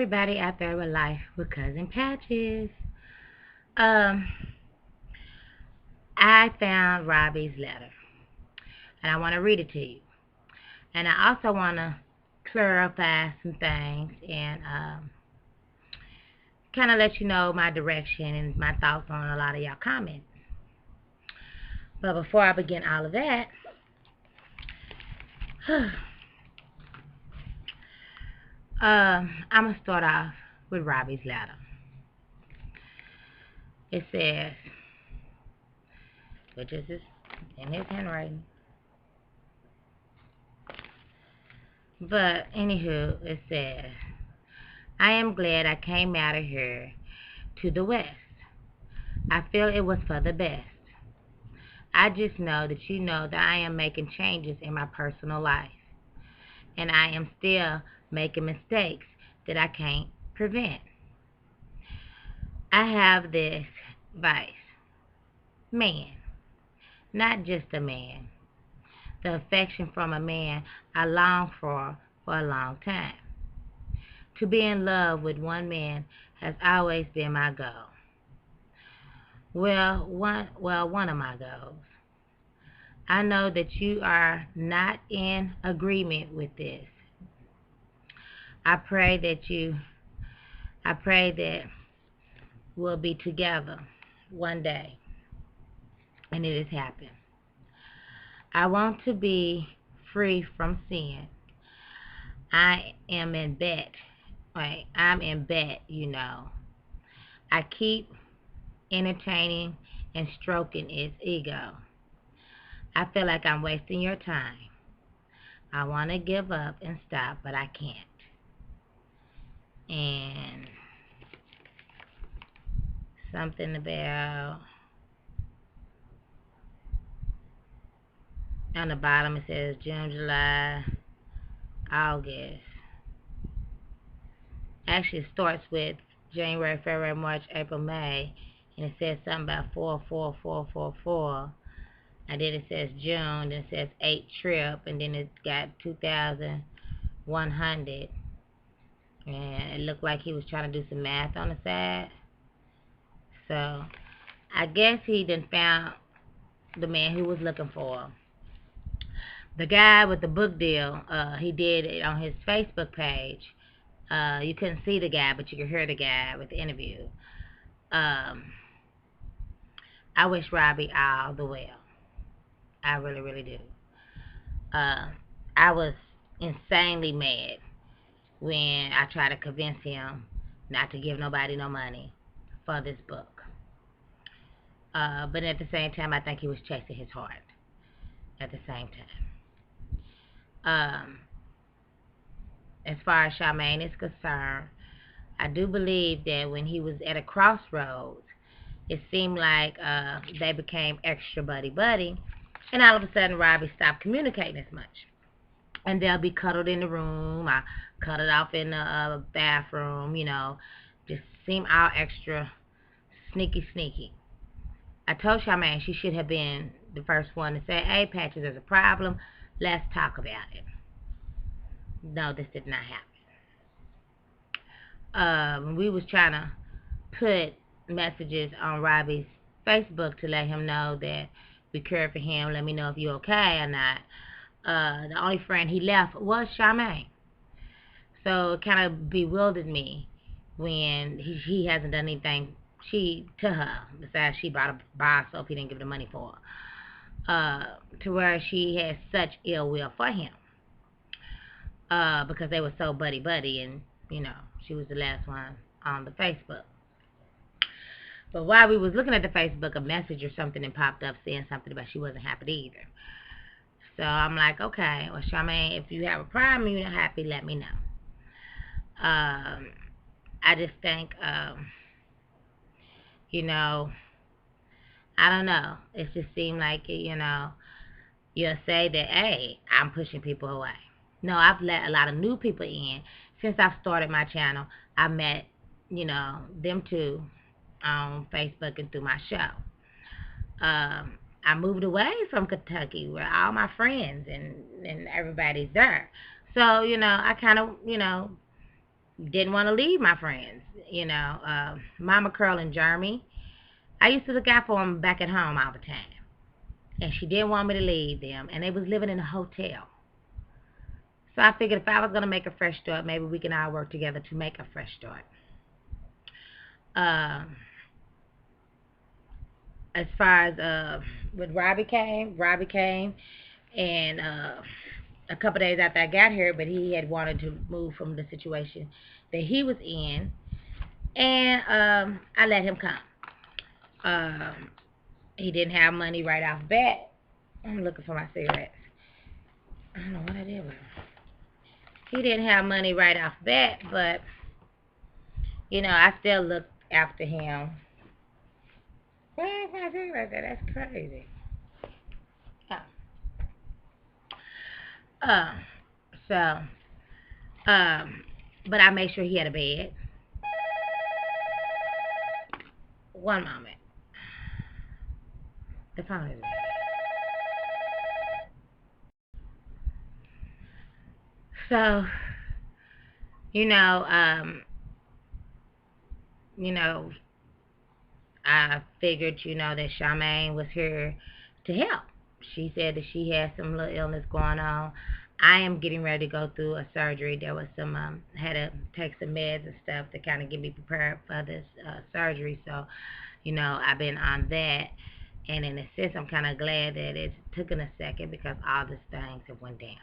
everybody out there with life with Cousin Patches. Um, I found Robbie's letter, and I want to read it to you. And I also want to clarify some things and kind of let you know my direction and my thoughts on a lot of y'all comments. But before I begin all of that, I'm going to start off with Robbie's letter. It says, which is in his handwriting. But anywho, it says, I am glad I came out of here to the West. I feel it was for the best. I just know that you know that I am making changes in my personal life. And I am still making mistakes that I can't prevent. I have this vice. Man. Not just a man. The affection from a man I longed for a long time. To be in love with one man has always been my goal. One of my goals. I know that you are not in agreement with this. I pray that we'll be together one day, and it has happened. I want to be free from sin. I am in bet. Right? I'm in bet, you know. I keep entertaining and stroking its ego. I feel like I'm wasting your time. I want to give up and stop, but I can't. And something about, on the bottom it says June, July, August. Actually, it starts with January, February, March, April, May, and it says something about 44444. And then it says June, then it says 8 trip, and then it got 2,100. And it looked like he was trying to do some math on the side. So I guess he done found the man who was looking for him. The guy with the book deal, he did it on his Facebook page. You couldn't see the guy, but you could hear the guy with the interview. I wish Robbie all the well. I really, really do. I was insanely mad when I tried to convince him not to give nobody no money for this book. But at the same time, I think he was chasing his heart at the same time. As far as Charmaine is concerned, I do believe that when he was at a crossroads, it seemed like they became extra buddy-buddy, and all of a sudden Robbie stopped communicating as much. And they'll be cuddled in the room, or cuddled off in the bathroom, you know, just seem all extra sneaky. I told Charmaine she should have been the first one to say, hey, Patches, there's a problem. Let's talk about it. No, this did not happen. We was trying to put messages on Robbie's Facebook to let him know that we cared for him. Let me know if you're okay or not. The only friend he left was Charmaine. So it kind of bewildered me when he hasn't done anything to her besides she bought a bar of soap he didn't give the money for, to where she had such ill will for him, because they were so buddy, and you know she was the last one on the Facebook. But while we was looking at the Facebook, a message or something and popped up saying something about she wasn't happy either. So I'm like, okay, well, Charmaine, if you have a problem, you're not happy, let me know. I just think, you know, I don't know. It just seemed like, you know, you'll say that, hey, I'm pushing people away. No, I've let a lot of new people in. Since I've started my channel, I met, you know, them two on Facebook and through my show. I moved away from Kentucky where all my friends and everybody's there. So, you know, I kind of, you know, didn't want to leave my friends. Mama Curl and Jeremy. I used to look out for them back at home all the time. And she didn't want me to leave them. And they was living in a hotel. So I figured if I was going to make a fresh start, maybe we can all work together to make a fresh start. Um, as far as when Robbie came, and a couple days after I got here, but he had wanted to move from the situation that he was in, and I let him come. Um, he didn't have money right off the bat. I'm looking for my cigarettes. I don't know what I did with him. He didn't have money right off the bat, but I still looked after him. Where's my cigarette? That's crazy. Oh. Uh, so, but I made sure he had a bed. One moment. The phone is ringing. So, you know, um, you know, I figured, that Charmaine was here to help. She said that she had some little illness going on. I am getting ready to go through a surgery. There was some, had to take some meds and stuff to kind of get me prepared for this surgery. So, I've been on that. And in a sense, I'm kind of glad that it took a second because all these things have went down.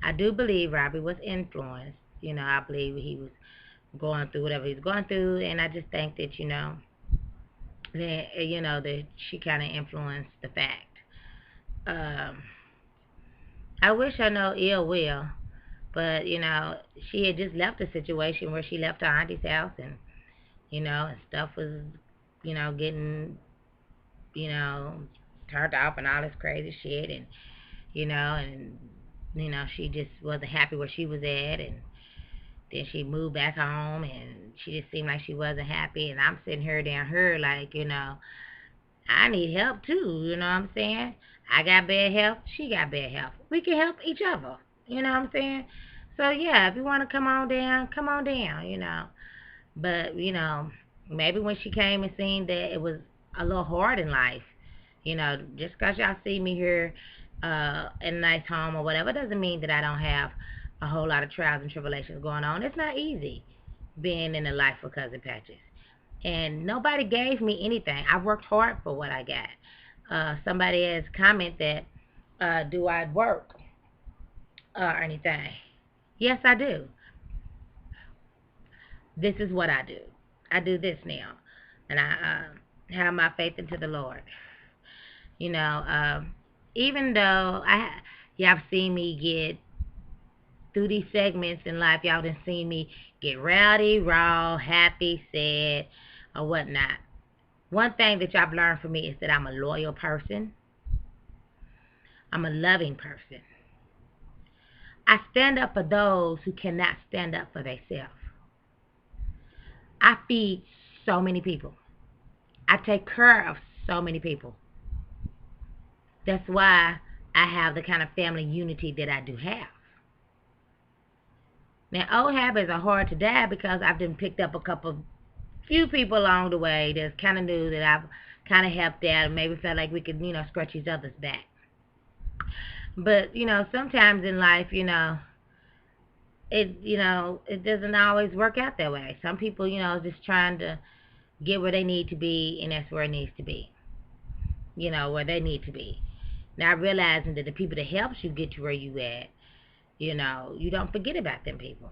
I do believe Robbie was influenced. I believe he was going through whatever he's going through, and I just think that that she kind of influenced the fact. Um, I wish I know ill will, but she had just left a situation where she left her auntie's house, and and stuff was getting turned off and all this crazy shit, and she just wasn't happy where she was at, and then she moved back home, and she just seemed like she wasn't happy, and I'm sitting here down here like, I need help too, you know what I'm saying? I got bad health, she got bad health. We can help each other, you know what I'm saying? So yeah, if you want to come on down, But, maybe when she came and seen that it was a little hard in life, just because y'all see me here in a nice home or whatever, doesn't mean that I don't have a whole lot of trials and tribulations going on. It's not easy being in the life of Cousin Patches. And nobody gave me anything. I worked hard for what I got. Somebody has commented that, do I work or anything? Yes, I do. This is what I do. I do this now. And I have my faith into the Lord. You know, even though y'all have seen me get through these segments in life, y'all done seen me get rowdy, raw, happy, sad, or whatnot. One thing that y'all have learned from me is that I'm a loyal person. I'm a loving person. I stand up for those who cannot stand up for themselves. I feed so many people. I take care of so many people. That's why I have the kind of family unity that I do have. Now, old habits are hard to die because I've been picked up a few people along the way that's kind of new that I've kind of helped out and maybe felt like we could, scratch each other's back. But, sometimes in life, it doesn't always work out that way. Some people, just trying to get where they need to be, and that's where it needs to be. Where they need to be. Now realizing that the people that helps you get to where you at, you don't forget about them people.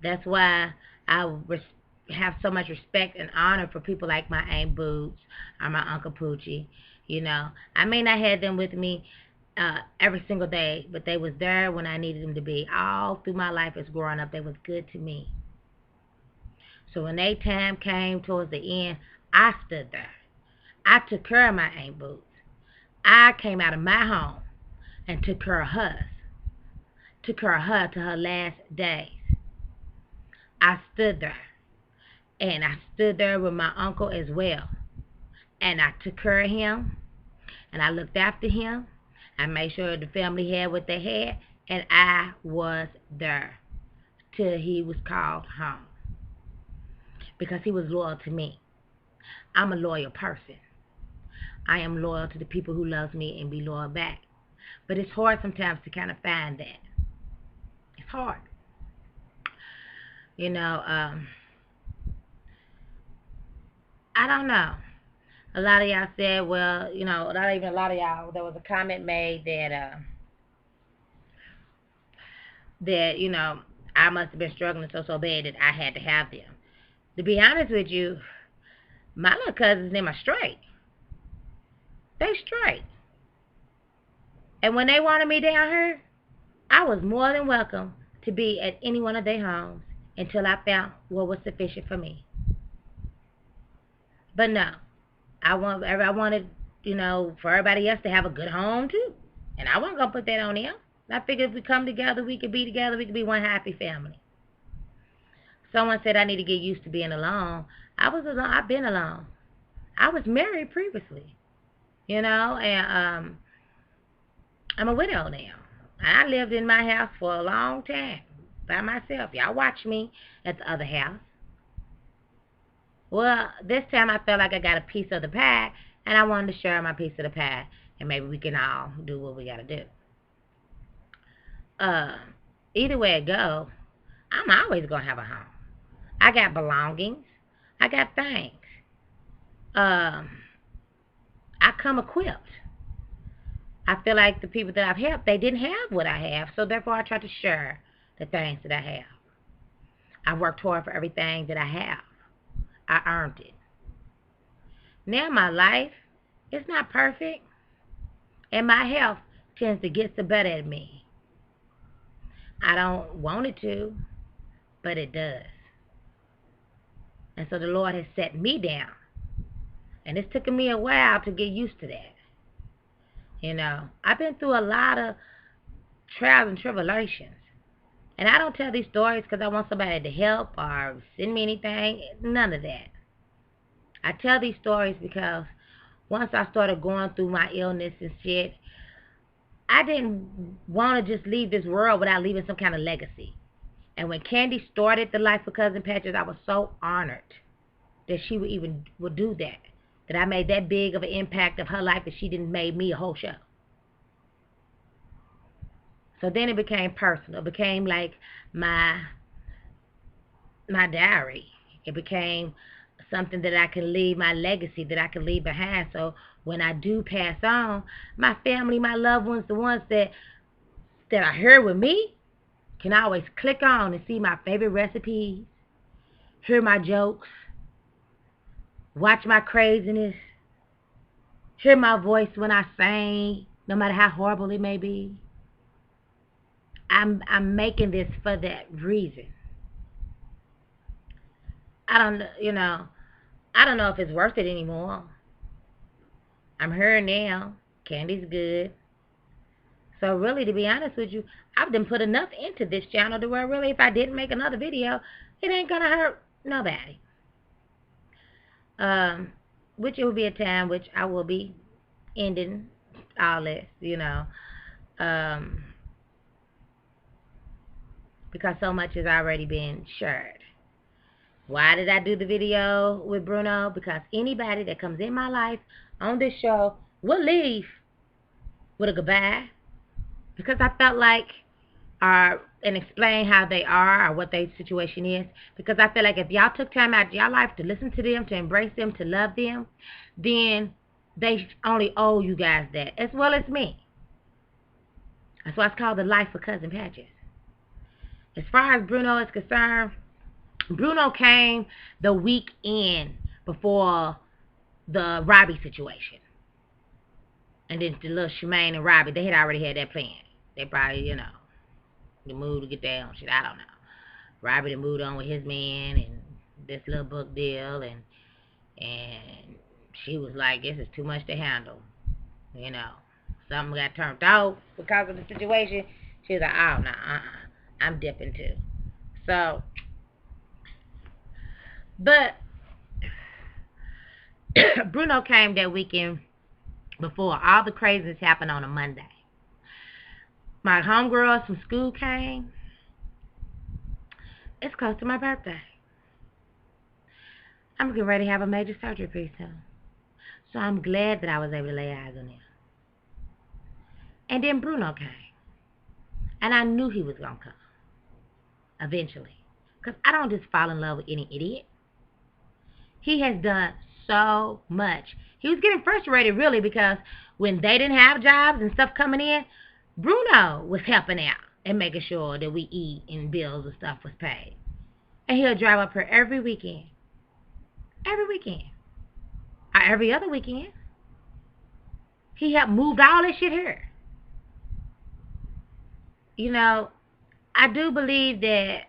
That's why have so much respect and honor for people like my Aunt Boots or my Uncle Poochie. I may not have them with me every single day, but they was there when I needed them to be. All through my life as growing up, they was good to me. So when their time came towards the end, I stood there. I took care of my Aunt Boots. I came out of my home and took care of hers. Took care of her to her last days. I stood there. And I stood there with my uncle as well. And I took care of him. And I looked after him. I made sure the family had what they had. And I was there. till he was called home because he was loyal to me. I'm a loyal person. I am loyal to the people who love me and be loyal back. But it's hard sometimes to kind of find that. It's hard. You know, I don't know. A lot of y'all said, well, you know, not even a lot of y'all, there was a comment made that, you know, I must have been struggling so bad that I had to have them. To be honest with you, my little cousins, them are straight. They straight. And when they wanted me down here, I was more than welcome to be at any one of their homes until I found what was sufficient for me. But no, I wanted, you know, for everybody else to have a good home too. And I wasn't going to put that on them. I figured if we come together, we could be together, we could be one happy family. Someone said I need to get used to being alone. I was alone. I've been alone. I was married previously, you know, and I'm a widow now. I lived in my house for a long time by myself. Y'all watch me at the other house. Well, this time I felt like I got a piece of the pie, and I wanted to share my piece of the pie, and maybe we can all do what we got to do. Either way it go, I'm always going to have a home. I got belongings. I got things. I come equipped. I feel like the people that I've helped, they didn't have what I have, so therefore I try to share the things that I have. I worked hard for everything that I have. I earned it. Now my life is not perfect, and my health tends to get the better at me. I don't want it to, but it does. And so the Lord has set me down. And it's taken me a while to get used to that. You know, I've been through a lot of trials and tribulations. And I don't tell these stories because I want somebody to help or send me anything. None of that. I tell these stories because once I started going through my illness and shit, I didn't want to just leave this world without leaving some kind of legacy. And when Candy started the Life of Cousin Patches, I was so honored that she would do that. That I made that big of an impact of her life that she didn't make me a whole show. So then it became personal. It became like my diary. It became something that I can leave, my legacy that I can leave behind. So when I do pass on, my family, my loved ones, the ones that are here with me, can always click on and see my favorite recipes, hear my jokes, watch my craziness, hear my voice when I sing, no matter how horrible it may be. I'm making this for that reason. I don't know if it's worth it anymore. I'm here now. Candy's good. So really, to be honest with you, I've done put enough into this channel to where really if I didn't make another video, it ain't gonna hurt nobody. Which it will be a time which I will be ending all this, because so much has already been shared. Why did I do the video with Bruno? Because anybody that comes in my life on this show will leave with a goodbye. Because I felt like, and explain how they are or what their situation is. Because I feel like if y'all took time out of y'all life to listen to them, to embrace them, to love them, then they only owe you guys that, as well as me. That's why it's called the Life of Cousin Patches. As far as Bruno is concerned, Bruno came the weekend before the Robbie situation. And then the little Shemaine and Robbie, they had already had that plan. They probably, the mood to get down shit, I don't know. Robbie moved on with his man and this little book deal, and she was like, this is too much to handle. Something got turned off because of the situation. She was like, oh, no, I'm dipping too. So, but Bruno came that weekend before all the craziness happened on a Monday. My homegirls from school came. It's close to my birthday. I'm getting ready to have a major surgery pretty soon. So I'm glad that I was able to lay eyes on him. And then Bruno came. And I knew he was going to come eventually. Because I don't just fall in love with any idiot. He has done so much. He was getting frustrated, really, because when they didn't have jobs and stuff coming in, Bruno was helping out and making sure that we eat and bills and stuff was paid. And he'll drive up here every weekend. Every weekend. Or every other weekend. He helped move all this shit here. You know, I do believe that,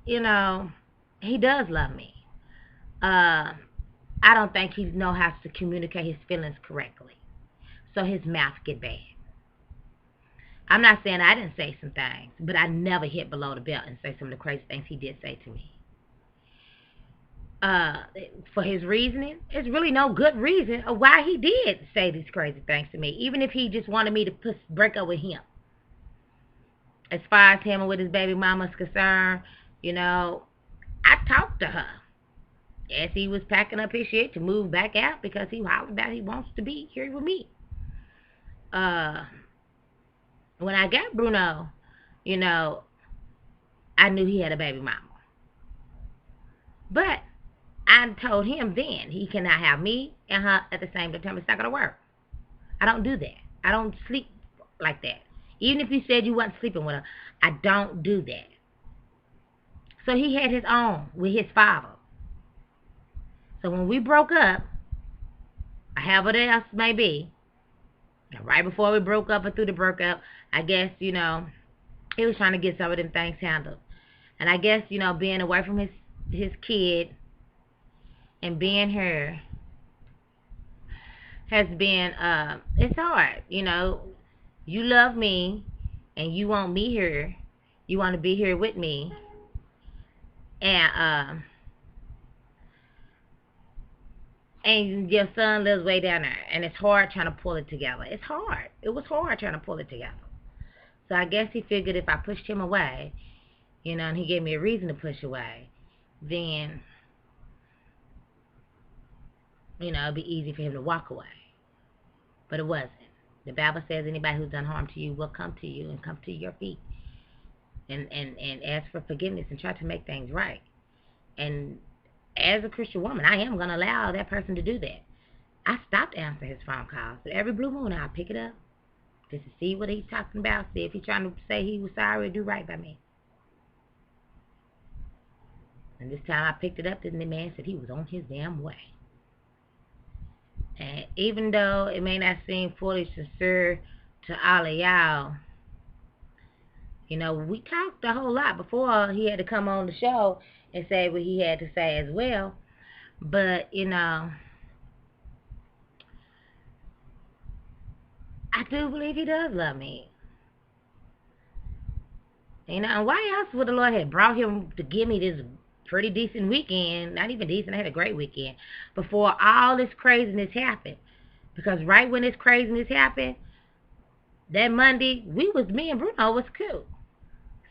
he does love me. I don't think he knows how to communicate his feelings correctly. So his mouth get bad. I'm not saying I didn't say some things, but I never hit below the belt and say some of the crazy things he did say to me. For his reasoning, there's really no good reason of why he did say these crazy things to me, even if he just wanted me to break up with him. As far as him and with his baby mama is concerned, I talked to her as he was packing up his shit to move back out because he hollered that he wants to be here with me. When I got Bruno, I knew he had a baby mama. But I told him then he cannot have me and her at the same time. It's not going to work. I don't do that. I don't sleep like that. Even if you said you wasn't sleeping with her, I don't do that. So he had his own with his father. So when we broke up, however else may be, right before we broke up or through the breakup, I guess, he was trying to get some of them things handled. And I guess, being away from his kid and being here has been, it's hard. You love me and you want me here. You want to be here with me. And your son lives way down there. And it's hard trying to pull it together. It's hard. It was hard trying to pull it together. So I guess he figured if I pushed him away, and he gave me a reason to push away, then, it'd be easy for him to walk away. But it wasn't. The Bible says anybody who's done harm to you will come to you and come to your feet and ask for forgiveness and try to make things right. And as a Christian woman, I am going to allow that person to do that. I stopped answering his phone calls. But every blue moon, I'll pick it up just to see what he's talking about, see if he's trying to say he was sorry or do right by me. And this time I picked it up, and the man said he was on his damn way. And even though it may not seem fully sincere to all of y'all, we talked a whole lot before he had to come on the show and say what he had to say as well. But, I do believe he does love me. And why else would the Lord have brought him to give me this pretty decent weekend? Not even decent, I had a great weekend before all this craziness happened. Because right when this craziness happened, that Monday, me and Bruno was cool.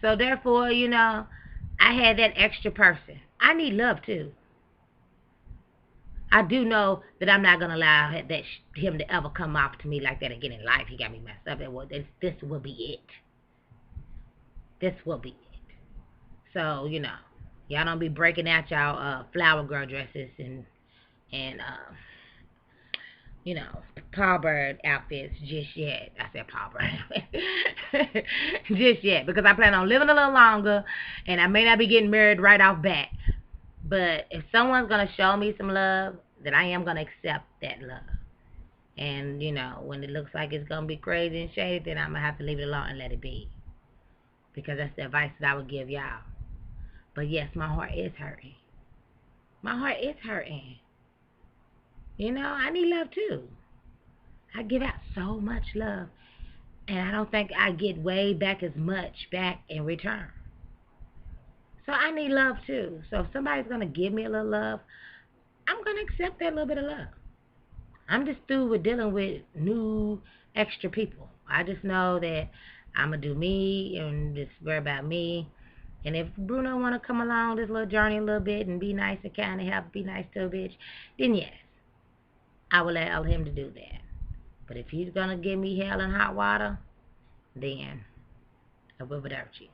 So therefore, I had that extra person. I need love too. I do know that I'm not going to allow him to ever come off to me like that again in life. He got me messed up. This will be it. This will be it. So, y'all don't be breaking out y'all flower girl dresses and Paul Bird outfits just yet. I said Paul Bird. Just yet. Because I plan on living a little longer, and I may not be getting married right off bat. But if someone's going to show me some love, then I am going to accept that love. And, when it looks like it's going to be crazy and shady, then I'm going to have to leave it alone and let it be. Because that's the advice that I would give y'all. But yes, my heart is hurting. My heart is hurting. I need love too. I give out so much love, and I don't think I get way back as much back in return. So I need love too. So if somebody's going to give me a little love, I'm going to accept that little bit of love. I'm just through with dealing with new extra people. I just know that I'm going to do me and just worry about me. And if Bruno want to come along this little journey a little bit and be nice and kind and help be nice to a bitch, then yes, I will allow him to do that. But if he's going to give me hell and hot water, then I will without you.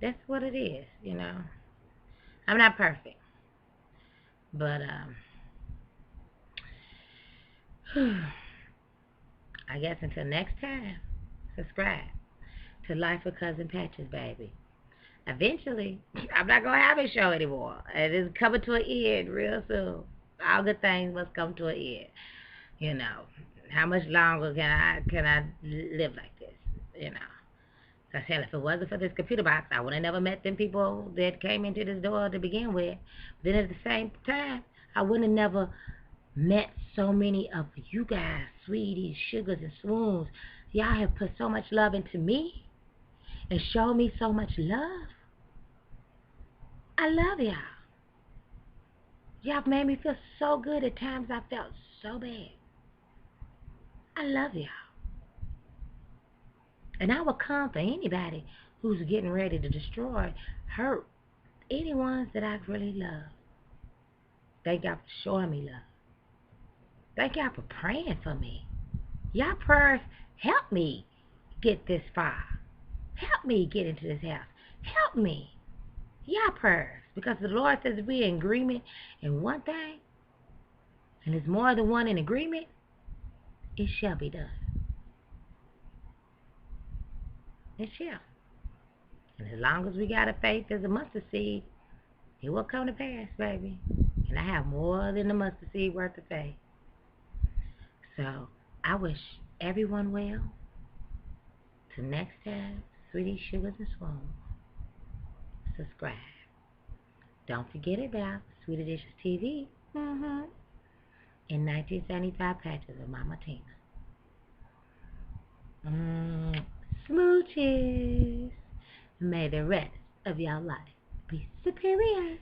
That's what it is, you know. I'm not perfect. But, I guess until next time, subscribe to Life with Cousin Patches, baby. Eventually, I'm not going to have a show anymore. It is coming to an end real soon. All good things must come to an end. You know, how much longer can I live like this? You know. So I said, if it wasn't for this computer box, I would have never met them people that came into this door to begin with. But then at the same time, I wouldn't have never met so many of you guys, sweeties, sugars, and swoons. Y'all have put so much love into me and showed me so much love. I love y'all. Y'all made me feel so good. At times I felt so bad. I love y'all. And I will come for anybody who's getting ready to destroy, hurt any ones that I really love. Thank y'all for showing me love. Thank y'all for praying for me. Y'all prayers help me get this far. Help me get into this house. Help me. Y'all prayers. Because the Lord says we're in agreement in one thing, and there's more than one in agreement, it shall be done. It shall. And as long as we got a faith as a mustard seed, it will come to pass, baby. And I have more than a mustard seed worth of faith. So I wish everyone well. Till next time, sweetie sugars and swoons, subscribe. Don't forget about Sweet Additions TV. In 1975 Patches of Mama Tina. Smooches. May the rest of your life be superior.